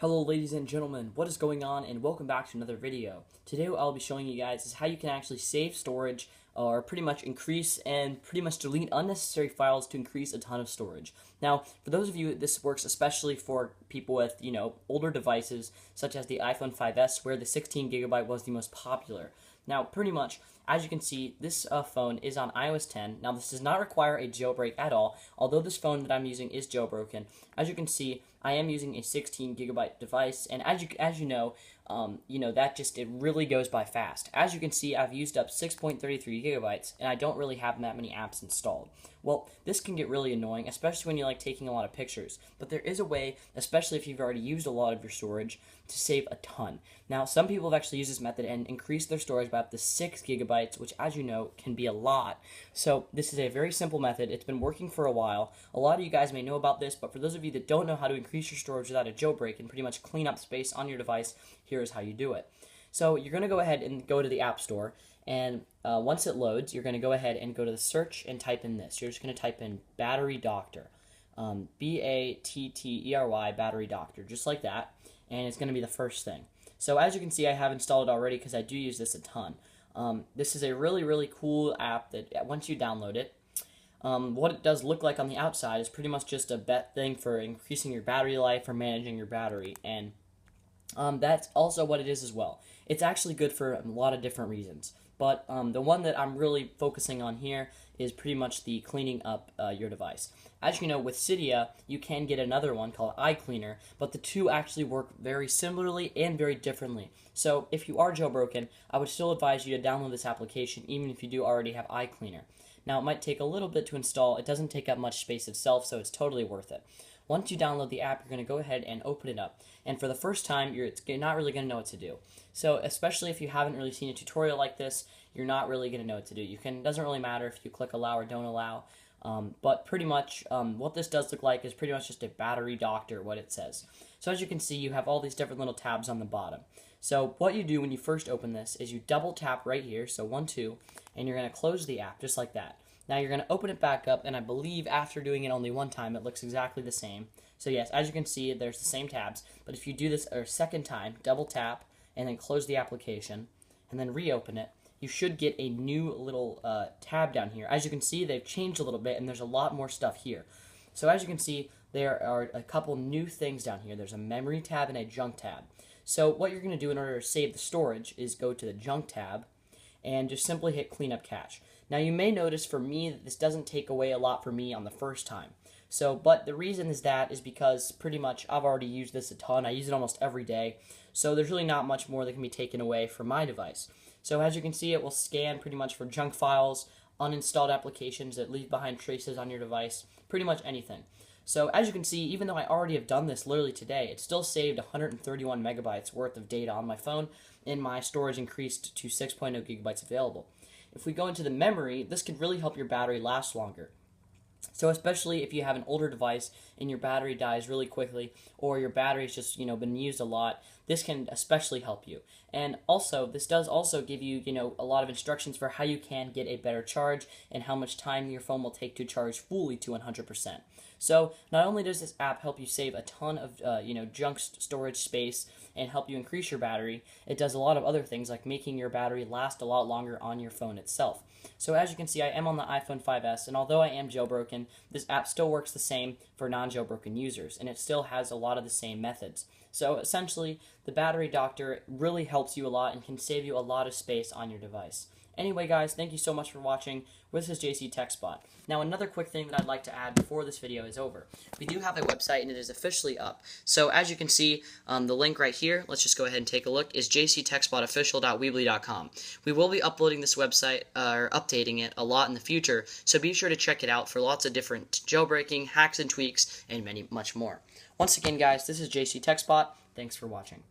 Hello ladies and gentlemen, what is going on, and welcome back to another video. Today what I'll be showing you guys is how you can actually save storage or pretty much increase and pretty much delete unnecessary files to increase a ton of storage. Now, for those of you, this works especially for people with, older devices such as the iPhone 5S where the 16GB was the most popular. Now, pretty much, as you can see, this phone is on iOS 10. Now, this does not require a jailbreak at all, although this phone that I'm using is jailbroken. As you can see, I am using a 16GB device, and as you know, it really goes by fast. As you can see, I've used up 6.33 gigabytes, and I don't really have that many apps installed. Well, this can get really annoying, especially when you like taking a lot of pictures. But there is a way, especially if you've already used a lot of your storage, to save a ton. Now, some people have actually used this method and increased their storage by up to 6 gigabytes, which, as you know, can be a lot. So this is a very simple method. It's been working for a while. A lot of you guys may know about this, but for those of you that don't know how to increase your storage without a jailbreak and pretty much clean up space on your device, here is how you do it. So you're going to go ahead and go to the App Store, and once it loads, you're going to go ahead and go to the search and type in this. You're just going to type in Battery Doctor, Battery, Battery Doctor, just like that, and it's going to be the first thing. So as you can see, I have installed it already because I do use this a ton. This is a really, really cool app that once you download it, what it does look like on the outside is pretty much just a thing for increasing your battery life or managing your battery, and that's also what it is as well. It's actually good for a lot of different reasons, but the one that I'm really focusing on here is pretty much the cleaning up your device. As you know, with Cydia, you can get another one called iCleaner, but the two actually work very similarly and very differently. So if you are jailbroken, I would still advise you to download this application, even if you do already have iCleaner. Now, it might take a little bit to install. It doesn't take up much space itself, so it's totally worth it. Once you download the app, you're going to go ahead and open it up. And for the first time, you're not really going to know what to do. So especially if you haven't really seen a tutorial like this, you're not really going to know what to do. It doesn't really matter if you click allow or don't allow. But pretty much what this does look like is pretty much just a battery doctor, what it says. So as you can see, you have all these different little tabs on the bottom. So what you do when you first open this is you double tap right here, so 1, 2, and you're going to close the app just like that. Now you're going to open it back up, and I believe after doing it only one time, it looks exactly the same. So yes, as you can see, there's the same tabs, but if you do this a second time, double tap, and then close the application, and then reopen it, you should get a new little tab down here. As you can see, they've changed a little bit, and there's a lot more stuff here. So as you can see, there are a couple new things down here. There's a memory tab and a junk tab. So what you're going to do in order to save the storage is go to the junk tab and just simply hit clean up cache. Now you may notice for me that this doesn't take away a lot for me on the first time. But the reason is because pretty much I've already used this a ton. I use it almost every day. So there's really not much more that can be taken away from my device. So as you can see, it will scan pretty much for junk files, uninstalled applications that leave behind traces on your device, pretty much anything. So as you can see, even though I already have done this literally today, it still saved 131 megabytes worth of data on my phone, and my storage increased to 6.0 gigabytes available. If we go into the memory, this could really help your battery last longer. So especially if you have an older device and your battery dies really quickly, or your battery's just, been used a lot, this can especially help you. And also, this does also give you, a lot of instructions for how you can get a better charge and how much time your phone will take to charge fully to 100%. So not only does this app help you save a ton of, junk storage space and help you increase your battery, it does a lot of other things like making your battery last a lot longer on your phone itself. So as you can see, I am on the iPhone 5S, and although I am jailbroken, this app still works the same for non-jailbroken users, and it still has a lot of the same methods. So essentially, the battery doctor really helps you a lot and can save you a lot of space on your device. Anyway, guys, thank you so much for watching. This is JC TechSpot. Now, another quick thing that I'd like to add before this video is over. We do have a website, and it is officially up. So, as you can see, the link right here, let's just go ahead and take a look, is jctechspotofficial.weebly.com. We will be uploading this website, or updating it a lot in the future, so be sure to check it out for lots of different jailbreaking, hacks and tweaks, and much more. Once again, guys, this is JC TechSpot. Thanks for watching.